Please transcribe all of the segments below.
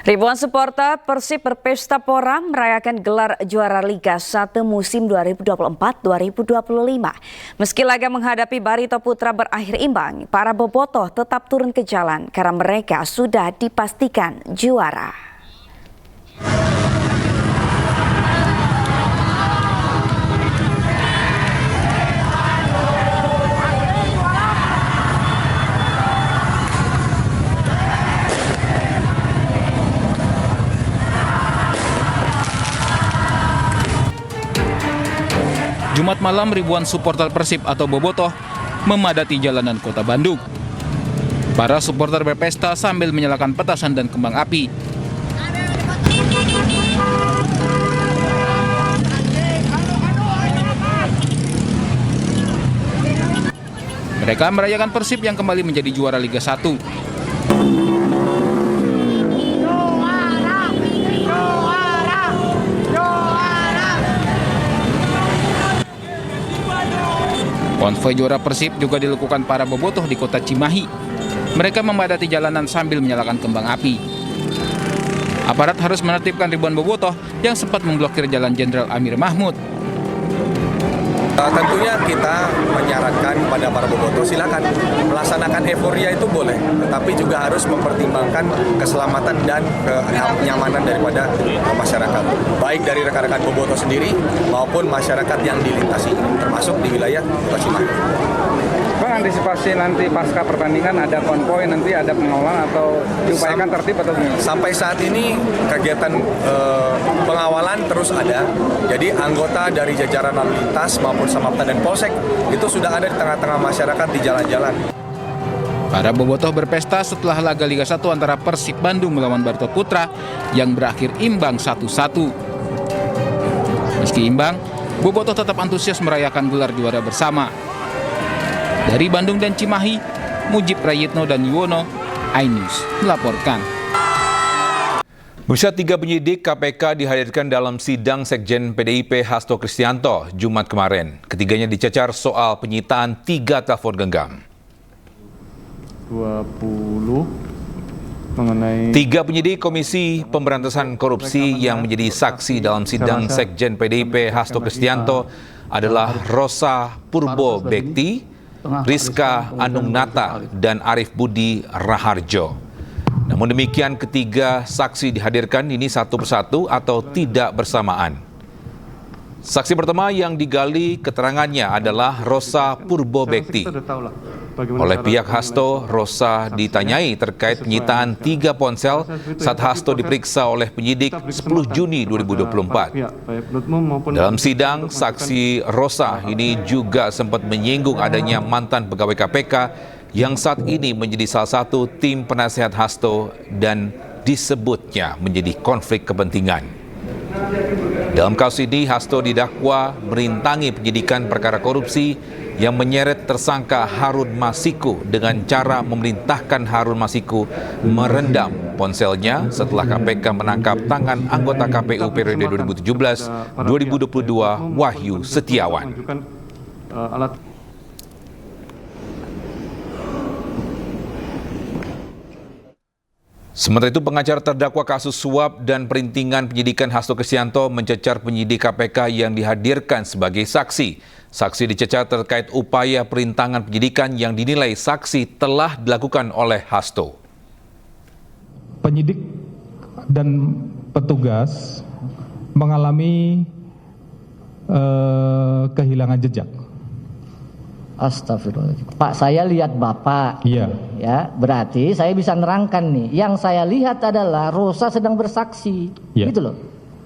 Ribuan supporter Persib berpesta pora merayakan gelar juara Liga 1 musim 2024-2025. Meski laga menghadapi Barito Putra berakhir imbang, para bobotoh tetap turun ke jalan karena mereka sudah dipastikan juara. Jumat malam ribuan supporter Persib atau bobotoh memadati jalanan kota Bandung. Para supporter berpesta sambil menyalakan petasan dan kembang api. Mereka merayakan Persib yang kembali menjadi juara Liga 1. Konvoi juara Persib juga dilakukan para bobotoh di kota Cimahi. Mereka memadati jalanan sambil menyalakan kembang api. Aparat harus menertibkan ribuan bobotoh yang sempat memblokir Jalan Jenderal Amir Mahmud. Tentunya kita menyarankan pada para bobotoh silakan melaksanakan euforia itu boleh, tetapi juga harus mempertimbangkan keselamatan dan kenyamanan daripada masyarakat, baik dari rekan-rekan bobotoh sendiri maupun masyarakat yang dilintasi, termasuk di wilayah Kota Cimahi. Bang, antisipasi nanti pasca pertandingan ada konvoi, nanti ada pengawalan atau diupayakan tertib atau gimana? Sampai saat ini kegiatan pengawalan terus ada. Jadi anggota dari jajaran lalu lintas maupun Samapta dan Polsek itu sudah ada di tengah-tengah masyarakat di jalan-jalan. Para bobotoh berpesta setelah laga Liga 1 antara Persib Bandung melawan Barito Putra yang berakhir imbang 1-1. Meski imbang, bobotoh tetap antusias merayakan gelar juara bersama. Dari Bandung dan Cimahi, Mujib Prayitno dan Yuwono, iNews melaporkan. Bursa 3 penyidik KPK dihadirkan dalam sidang Sekjen PDIP Hasto Kristianto Jumat kemarin. Ketiganya dicecar soal penyitaan 3 telepon genggam. 20 mengenai 3 penyidik Komisi Pemberantasan Korupsi yang menjadi saksi dalam sidang Sekjen PDIP Hasto Kristianto adalah Rosa Purbo Bekti, Rizka Anung Nata, dan Arif Budi Raharjo. Namun demikian ketiga saksi dihadirkan ini satu persatu atau tidak bersamaan. Saksi pertama yang digali keterangannya adalah Rosa Purbo Bekti. Oleh pihak Hasto, Rosa ditanyai terkait penyitaan 3 ponsel saat Hasto diperiksa oleh penyidik 10 Juni 2024. Dalam sidang, saksi Rosa ini juga sempat menyinggung adanya mantan pegawai KPK yang saat ini menjadi salah satu tim penasehat Hasto dan disebutnya menjadi konflik kepentingan. Dalam kasus ini, Hasto didakwa merintangi penyidikan perkara korupsi yang menyeret tersangka Harun Masiku dengan cara memerintahkan Harun Masiku merendam ponselnya setelah KPK menangkap tangan anggota KPU periode 2017-2022 Wahyu Setiawan. Sementara itu, pengacara terdakwa kasus suap dan perintingan penyidikan Hasto Kristianto mencecar penyidik KPK yang dihadirkan sebagai saksi. Saksi dicecar terkait upaya perintangan penyidikan yang dinilai saksi telah dilakukan oleh Hasto. Penyidik dan petugas mengalami kehilangan jejak. Astagfirullah. Pak, saya lihat Bapak. Iya. Ya, berarti saya bisa nerangkan nih. Yang saya lihat adalah Rosa sedang bersaksi. Iya. Gitu loh.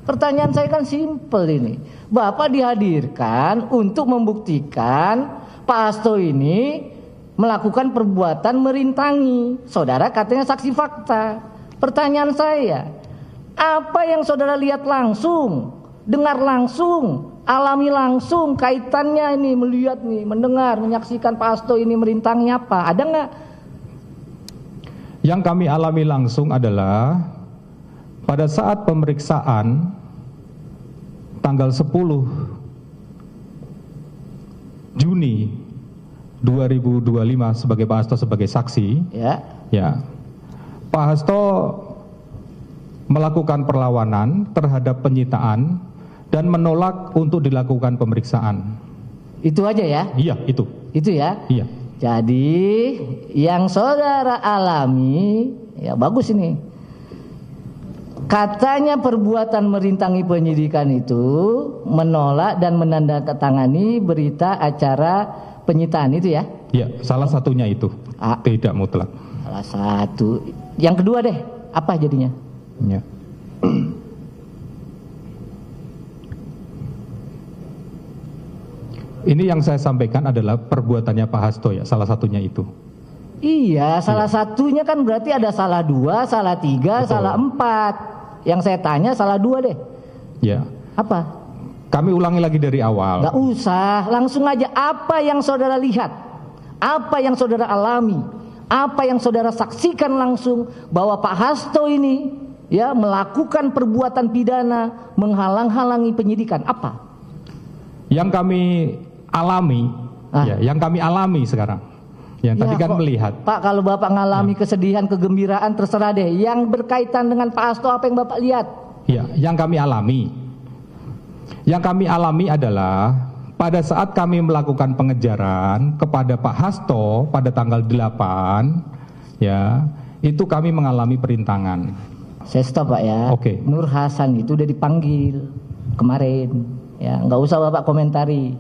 Pertanyaan saya kan simpel ini. Bapak dihadirkan untuk membuktikan Pak Hasto ini melakukan perbuatan merintangi. Saudara katanya saksi fakta. Pertanyaan saya, apa yang saudara lihat langsung, dengar langsung, alami langsung kaitannya ini, melihat nih, mendengar, menyaksikan Pak Hasto ini merintangi apa? Ada nggak? Yang kami alami langsung adalah pada saat pemeriksaan tanggal 10 Juni 2025 sebagai Pak Hasto sebagai saksi, Ya. ya, Pak Hasto melakukan perlawanan terhadap penyitaan dan menolak untuk dilakukan pemeriksaan. Itu aja ya? Iya, itu. Itu ya? Iya. Jadi yang saudara alami, ya bagus ini. Katanya perbuatan merintangi penyidikan itu menolak dan menandatangani berita acara penyitaan itu ya? Iya, salah satunya itu. Ah. Tidak mutlak. Salah satu. Yang kedua deh, apa jadinya? Ya. Ini yang saya sampaikan adalah perbuatannya Pak Hasto ya, salah satunya itu. Iya, salah satunya kan berarti ada salah 2, salah 3, Betul. salah 4. Yang saya tanya salah 2 deh. Ya. Apa? Kami ulangi lagi dari awal. Gak usah, langsung aja apa yang saudara lihat, apa yang saudara alami, apa yang saudara saksikan langsung bahwa Pak Hasto ini ya melakukan perbuatan pidana menghalang-halangi penyidikan. Apa? Yang kami alami, ya, yang kami alami sekarang. Yang tadi kan kok, melihat. Pak, kalau Bapak ngalami kesedihan, kegembiraan, terserah deh. Yang berkaitan dengan Pak Hasto apa yang Bapak lihat? Ya, yang kami alami. Yang kami alami adalah pada saat kami melakukan pengejaran kepada Pak Hasto pada tanggal 8, ya, itu kami mengalami perintangan. Saya stop Pak ya. Oke. Nur Hasan itu udah dipanggil kemarin. Ya, nggak usah Bapak komentari.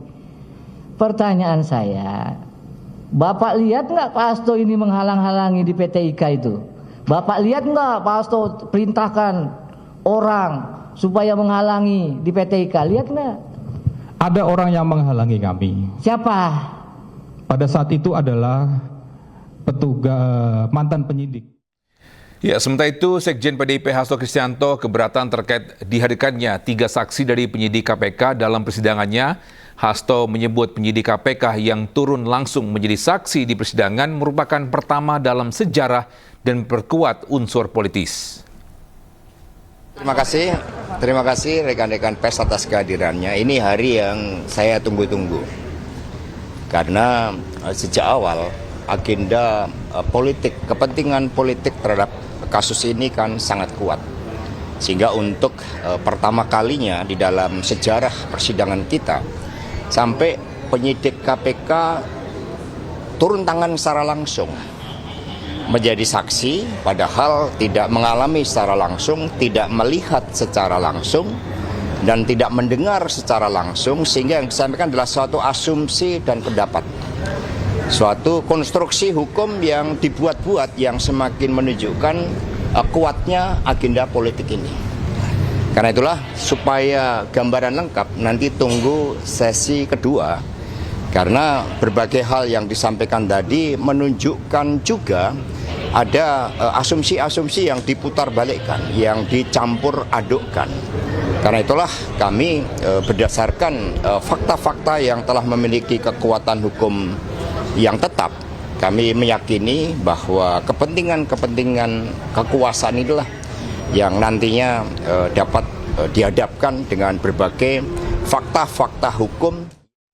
Pertanyaan saya, Bapak lihat nggak Pak Hasto ini menghalang-halangi di PT IKA itu? Bapak lihat nggak Pak Hasto perintahkan orang supaya menghalangi di PT IKA? Lihat nggak? Ada orang yang menghalangi kami. Siapa? Pada saat itu adalah petugas mantan penyidik. Ya, sementara itu Sekjen PDIP Hasto Kristianto keberatan terkait dihadirkannya 3 saksi dari penyidik KPK dalam persidangannya. Hasto menyebut penyidik KPK yang turun langsung menjadi saksi di persidangan merupakan pertama dalam sejarah dan memperkuat unsur politis. Terima kasih rekan-rekan pers atas kehadirannya. Ini hari yang saya tunggu-tunggu. Karena sejak awal agenda politik, kepentingan politik terhadap kasus ini kan sangat kuat. Sehingga untuk pertama kalinya di dalam sejarah persidangan kita, sampai penyidik KPK turun tangan secara langsung menjadi saksi, padahal tidak mengalami secara langsung, tidak melihat secara langsung, dan tidak mendengar secara langsung, sehingga yang disampaikan adalah suatu asumsi dan pendapat. Suatu konstruksi hukum yang dibuat-buat yang semakin menunjukkan kuatnya agenda politik ini. Karena itulah supaya gambaran lengkap nanti tunggu sesi kedua. Karena berbagai hal yang disampaikan tadi menunjukkan juga ada asumsi-asumsi yang diputarbalikkan, yang dicampur adukkan. Karena itulah kami berdasarkan fakta-fakta yang telah memiliki kekuatan hukum yang tetap, kami meyakini bahwa kepentingan-kepentingan kekuasaan inilah yang nantinya dapat dihadapkan dengan berbagai fakta-fakta hukum.